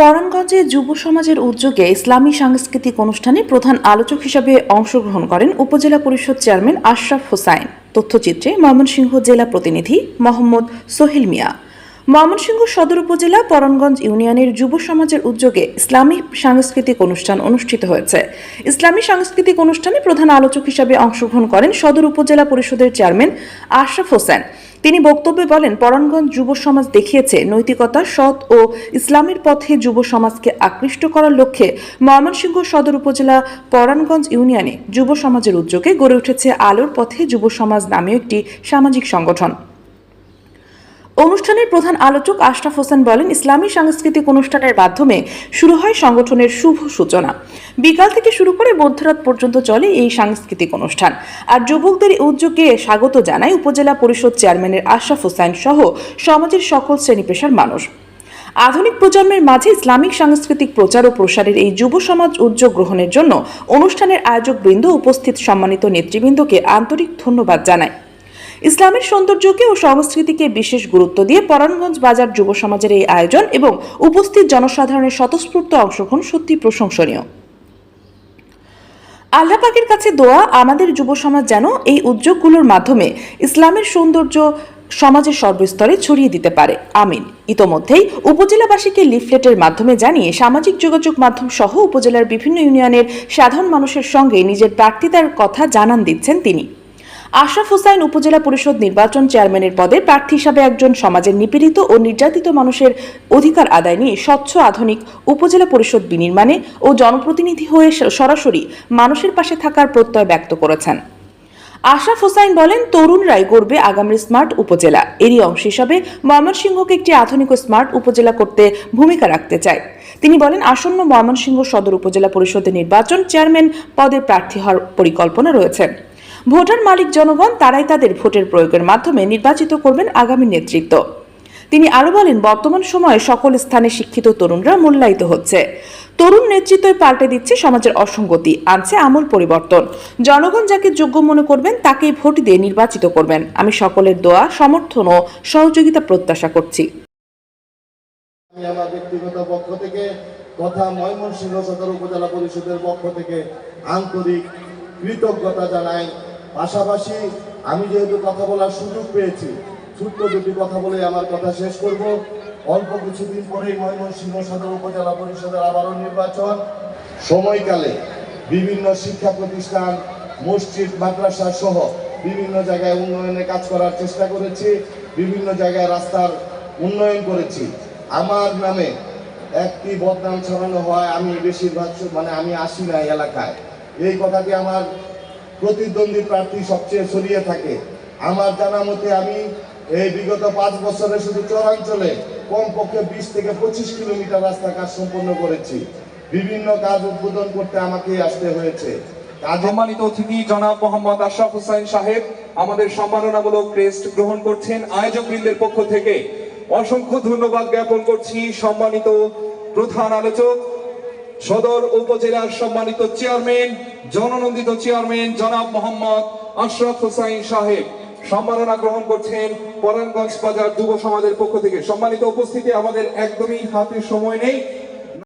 পরাণগঞ্জে যুব সমাজের উদ্যোগে ইসলামী সাংস্কৃতিক অনুষ্ঠানে প্রধান আলোচক হিসেবে অংশগ্রহণ করেন উপজেলা পরিষদ চেয়ারম্যান আশরাফ হোসাইন। তথ্যচিত্রে ময়মনসিংহ জেলা প্রতিনিধি মোহাম্মদ সোহেল মিয়া। ময়মনসিংহ সদর উপজেলা পরাণগঞ্জ ইউনিয়নের যুব সমাজের উদ্যোগে ইসলামী সাংস্কৃতিক অনুষ্ঠান অনুষ্ঠিত হয়েছে। ইসলামী সাংস্কৃতিক অনুষ্ঠানে প্রধান আলোচক হিসেবে অংশগ্রহণ করেন সদর উপজেলা পরিষদের চেয়ারম্যান আশরাফ হোসাইন। তিনি বক্তব্যে বলেন, পরাণগঞ্জ যুব সমাজ দেখিয়েছে নৈতিকতা, সৎ ও ইসলামের পথে যুব সমাজকে আকৃষ্ট করার লক্ষ্যে ময়মনসিংহ সদর উপজেলা পরাণগঞ্জ ইউনিয়নে যুব সমাজের উদ্যোগে গড়ে উঠেছে আলোর পথে যুব সমাজ নামে একটি সামাজিক সংগঠন। অনুষ্ঠানের প্রধান আলোচক আশরাফ হোসেন বলেন, ইসলামী সাংস্কৃতিক অনুষ্ঠানের মাধ্যমে শুরু হয় সংগঠনের শুভ সূচনা। বিকাল থেকে শুরু করে মধ্যরাত পর্যন্ত চলে এই সাংস্কৃতিক অনুষ্ঠান। আর যুবকদের উদ্যোগে স্বাগত জানায় উপজেলা পরিষদ চেয়ারম্যানের আশরাফ হোসেন সহ সমাজের সকল শ্রেণী পেশার মানুষ। আধুনিক প্রজন্মের মাঝে ইসলামিক সাংস্কৃতিক প্রচার ও প্রসারের এই যুব সমাজ উদ্যোগ গ্রহণের জন্য অনুষ্ঠানের আয়োজকবৃন্দ, উপস্থিত সম্মানিত নেতৃবৃন্দকে আন্তরিক ধন্যবাদ জানায়। ইসলামের সৌন্দর্যকে ও সংস্কৃতিকে বিশেষ গুরুত্ব দিয়ে পরাণগঞ্জ বাজার যুব সমাজের এই আয়োজন এবং উপস্থিত জনসাধারণের স্বতঃস্ফূর্ত অংশগ্রহণ সত্যি প্রশংসনীয়। আল্লাহ পাকের কাছে দোয়া, আমাদের যুব সমাজ যেন এই উদ্যোগগুলোর মাধ্যমে ইসলামের সৌন্দর্য সমাজের সর্বস্তরে ছড়িয়ে দিতে পারে। আমিন। ইতোমধ্যেই উপজেলাবাসীকে লিফলেটের মাধ্যমে জানিয়ে সামাজিক যোগাযোগ মাধ্যম সহ উপজেলার বিভিন্ন ইউনিয়নের সাধারণ মানুষের সঙ্গে নিজের প্রার্থিতার কথা জানান দিচ্ছেন তিনি। আশরাফ হোসাইন উপজেলা পরিষদ নির্বাচন চেয়ারম্যানের পদে প্রার্থী হিসাবে একজন সমাজের নিপীড়িত ও নির্যাতিত মানুষের অধিকার আদায় নিয়ে স্বচ্ছ আধুনিক উপজেলা পরিষদ বিনির্মাণে ও জনপ্রতিনিধি হয়ে সরাসরি মানুষের পাশে থাকার প্রত্যয় ব্যক্ত করেছেন। আশরাফ হোসাইন বলেন, তরুণরাই গড়বে আগামীর স্মার্ট উপজেলা। এরই অংশ হিসাবে ময়মনসিংহকে একটি আধুনিক ও স্মার্ট উপজেলা করতে ভূমিকা রাখতে চায়। তিনি বলেন, আসন্ন ময়মনসিংহ সদর উপজেলা পরিষদের নির্বাচন চেয়ারম্যান পদে প্রার্থী হওয়ার পরিকল্পনা রয়েছে। ভোটার মালিক জনগণ, তারাই তাদের ভোটের প্রয়োগের মাধ্যমে নির্বাচিত করবেন আগামী নেতৃত্ব। তিনি আরো বলেন, বর্তমান সময়ে সকল স্থানে শিক্ষিত তরুণরা মূল্যায়িত হচ্ছে। তরুণ নেতৃত্বই পাল্টে দিচ্ছে সমাজের অসঙ্গতি, আনছে আমূল পরিবর্তন। জনগণ যাকে যোগ্য মনে করবেন তাকেই ভোট দিয়ে নির্বাচিত করবেন। আমি সকলের দোয়া, সমর্থন ও সহযোগিতা প্রত্যাশা করছি। আমি আমার ব্যক্তিগত পক্ষ থেকে তথা ময়মনসিংহ সদর উপজেলা পরিষদের পক্ষ থেকে আন্তরিক কৃতজ্ঞতা জানাই। পাশাপাশি আমি যেহেতু কথা বলার সুযোগ পেয়েছি, ছোট্ট দুটি কথা বলে আমার কথা শেষ করব। অল্প কিছুদিন পরেই ময়মনসিংহ সদর উপজেলা পরিষদের আবারও নির্বাচন। সময়কালে বিভিন্ন শিক্ষা প্রতিষ্ঠান, মসজিদ, মাদ্রাসা সহ বিভিন্ন জায়গায় উন্নয়নের কাজ করার চেষ্টা করেছি, বিভিন্ন জায়গায় রাস্তার উন্নয়ন করেছি। আমার নামে একটি বদনাম ছড়ানো হয়, আমি বেশিরভাগ আমি আসি না এলাকায়। এই কথাটি আমার প্রতিদ্বন্দ্বী প্রার্থী সবচেয়ে ছড়িয়ে থাকে। আমার জানা মতে আমি এই বিগত 5 বছরে শুধু চরাঞ্চলে কমপক্ষে 20 থেকে 25 কিলোমিটার রাস্তা কাজ সম্পন্ন করেছি। বিভিন্ন কাজ উদ্বোধন করতে আমাকে আসতে হয়েছে। সম্মানিত অতিথি জনাব মোহাম্মদ আশরাফ হোসাইন সাহেব আমাদের সম্মাননামূলক ক্রেস্ট গ্রহণ করছেন। আয়োজকবৃন্দের পক্ষ থেকে অসংখ্য ধন্যবাদ জ্ঞাপন করছি। সম্মানিত প্রধান আলোচক, সদর উপজেলার সম্মানিত চেয়ারম্যান, জননন্দিত চেয়ারম্যান জনাব মোহাম্মদ আশরাফ হোসাইন সাহেব সম্মাননা গ্রহণ করছেন পরাণগঞ্জ বাজার যুব সমাজের পক্ষ থেকে। সম্মানিত উপস্থিতি, আমাদের একদমই হাতে সময় নেই।